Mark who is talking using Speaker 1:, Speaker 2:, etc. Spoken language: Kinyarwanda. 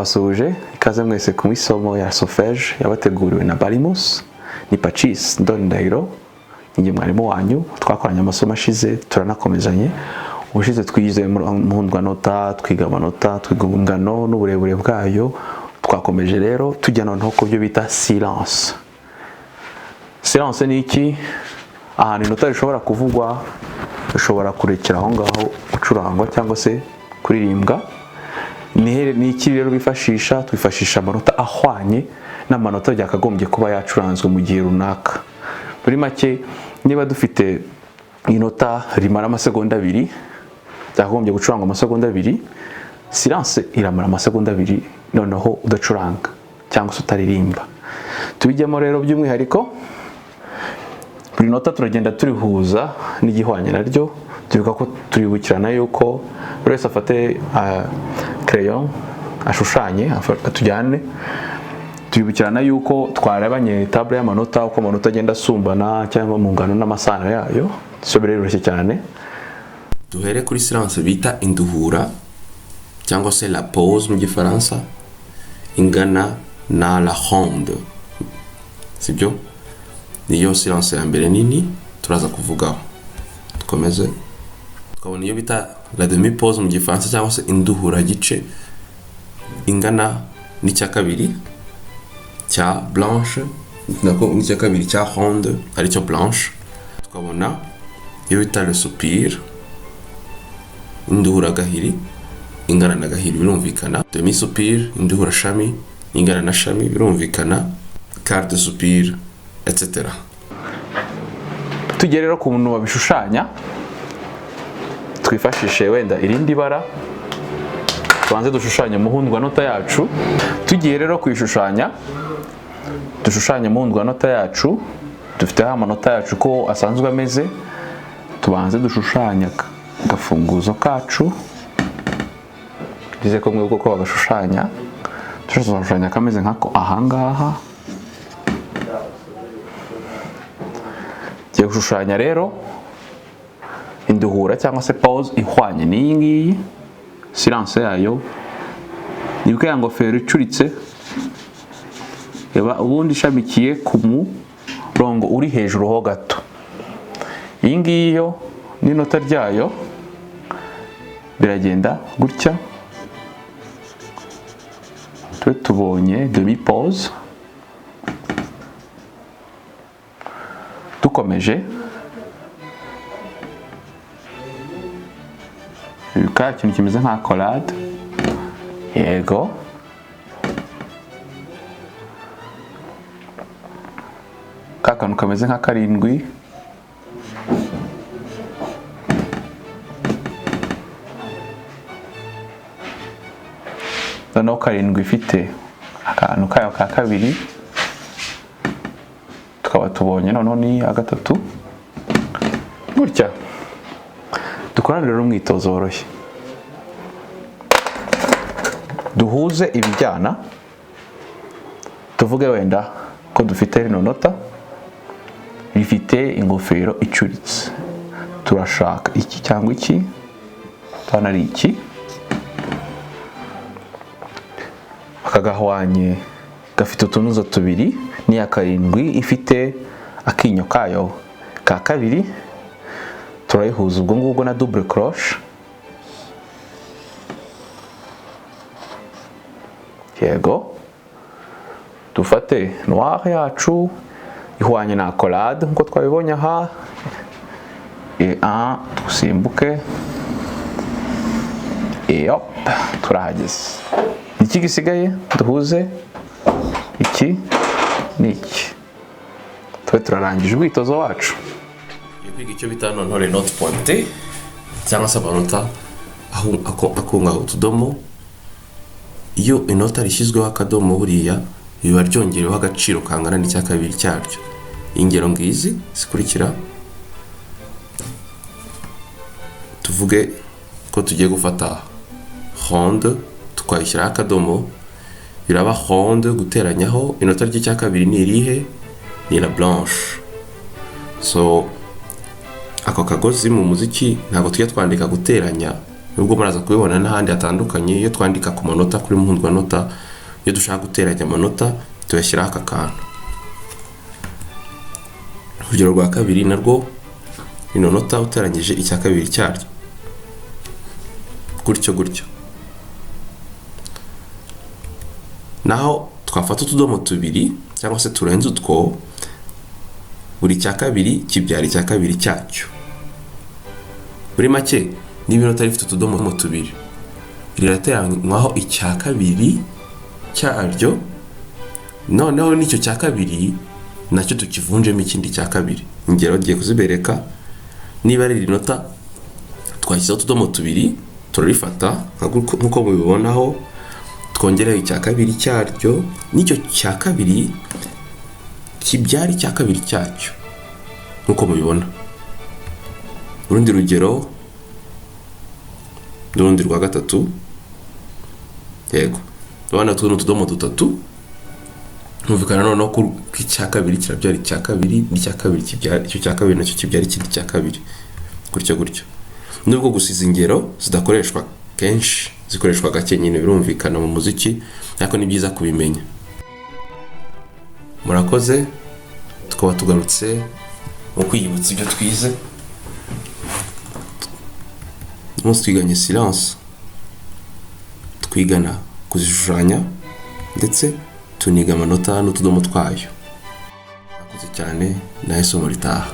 Speaker 1: turabasuje ikaze mwese ku isomo ya solfège yabateguriwe na Balimus ni Pacis Ndondahiro ninjye mwarimu wanyu twakoranye amasomo ashize turanakomezanye ubushize twigize muhundwanota twiga amanota twiga ingano n'uburebure bwayo twakomeje rero tujya noneho ku byo bita silence. Silence ni iki? Ahantu inota rishobora kuvugwa ushobora kurekera aho ngaho ucurangwa cyangwa se kuririmbwa. Ni iki rero bifashisha? Twifashisha amanota ahwanye n'amanota byakagombye kuba yacuranzwe mu gihe runaka. Muri make niba dufite inota rimara amasegonda 2 byakagombye gucurangwa amasegonda 2, silence iramara amasegonda 2 noneho udacuranga cyangwa se utaririmba. Tubijyamo rero by'umwihariko buri nota turagenda turihuza n'igihwanye naryo, tuvuga ko turibukirana yuko buri wese afate crayon ashushanye tujyane, turibukirana yuko twarabanye table y'amanota uko amanota agenda asumbana cyangwa mu ngano n'amasano yayo. Sobere rero cyane
Speaker 2: duhere kuri silence bita induhura cyangwa se la pause mu gifaransa ingana na la ronde, sibyo? Niyo silence ya mbere nini turaza kuvugaho. Dukomeze tukabona iyo bita la demi pause mu gifaransa cyangwa se induhura gice ingana n'icya kabiri cya blanche nako n'icya kabiri cya ronde ari cyo blanche. Tukabona iyo bita le soupir induhura gahiri ingana na gahiri birumvikana. Demi soupir induhura shami ingana na shami birumvikana. Quart de soupir etc.
Speaker 1: Tugere rero ku muntu wabishushanya, twifashishe wenda irindi bara tubanze dushushanya muhundwanota yacu. Tugiye rero kuyishushanya dushushanya muhundwanota yacu, dufite amanota yacu ko asanzwe ameze. Tubanze dushushanya gafunguzo kacu bize ko mwe uko bagashushanya, turashushanya kameze nkako ahangaha. Giye gushushanya rero induhura cyangwa se pause ihwanye n'iyi ngiyi. Silence yayo ni bwa ngofero icuritse yaba ubundi ishamikiye ku murongo uri hejuru ho gato. Iyi ngiyi yo n'inota ryayo biragenda gutya. Tubonye demi pause. Dukomeje ka kintu kimeze nka accolade, yego. Ka kantu kameze nka karindwi, noneho karindwi ifite akantu kayo ka kabiri. Tukaba tubonye noneho ni agatatu gutya. Dukorane rero umwitozo woroshye, duhuze ibijyana. Tuvuge wenda ko dufite rino nota rifite ingofero icuritse, turashaka iki cyangwa iki, tubona ari iki. Akagahwanye gafite utunuzo tubiri, ni ya karindwi ifite akinyo kayo ka kabiri. Turayihuza ubwo ngubwo na double croche, yego. Dufate noir yacu ihwanye na accolade nkuko twabibonye aha, et 1 dusimbuke, et hop turahageze. Iki gisigaye duhuze iki niki, twe turarangije ubwitozo wacu.
Speaker 2: Kwiga icyo bita noneho les notes pointées cyangwa se amanota akungaho utudomo. Iyo inota rishyizweho akadomo buriya biba ryongereweho agaciro kangana n'icya kabiri cyaryo. Ingero ngizi zikurikira. Tuvuge ko tugiye gufata ronde tukayishyiraho akadomo, biraba ronde guteranyaho inota ry'icya kabiri ni irihe? Ni la blanche. So ako kagozi mu muziki ntabwo tujya twandika guteranya nubwo muraza kubibona n'ahandi hatandukanye. Iyo twandika ku manota kuri mpuzwanota, iyo dushaka guteranya amanota tuyashyiraho aka kantu. Urugero rwa kabiri narwo ino nota uteranyije icya kabiri cyaryo, gutyo gutyo. Naho twafata utudomo tubiri cyangwa se turenze utwo, buri cya kabiri kibyara icya kabiri cyacyo. Muri make niba inota rifite utudomo tubiri, rirateranywaho icya kabiri cyaryo, noneho n'icyo cya kabiri nacyo tukivunjemo ikindi cya kabiri. Ingero ngiye kuzibereka. Niba ari inota twashyizeho utudomo tubiri, turarifata nk'uko mubibonaho, twongereho icya kabiri cyaryo, n'icyo cya kabiri kibyara icya kabiri cyacyo nk'uko mubibona. Urundi rugero, n'urundi rwa gatatu, yego urabona tuno utudomo dutatu, numvikana noneho ko icya kabiri kirabyara icya kabiri, n'icya kabiri kibyara icyo cya kabiri, nacyo kibyara ikindi cya kabiri, gutyo gutyo. Nubwo gusa izi ngero zidakoreshwa kenshi, zikoreshwa gake nyine birumvikana mu muziki, ariko ni byiza kubimenya. Murakoze, tukaba tugarutse mu kwiyibutsa ibyo twize. Umunsi twiganye silence, twigana kuzishushanya ndetse tuniga amanota n'utudomo twayo. Murakoze cyane, nawe isomo ritaha.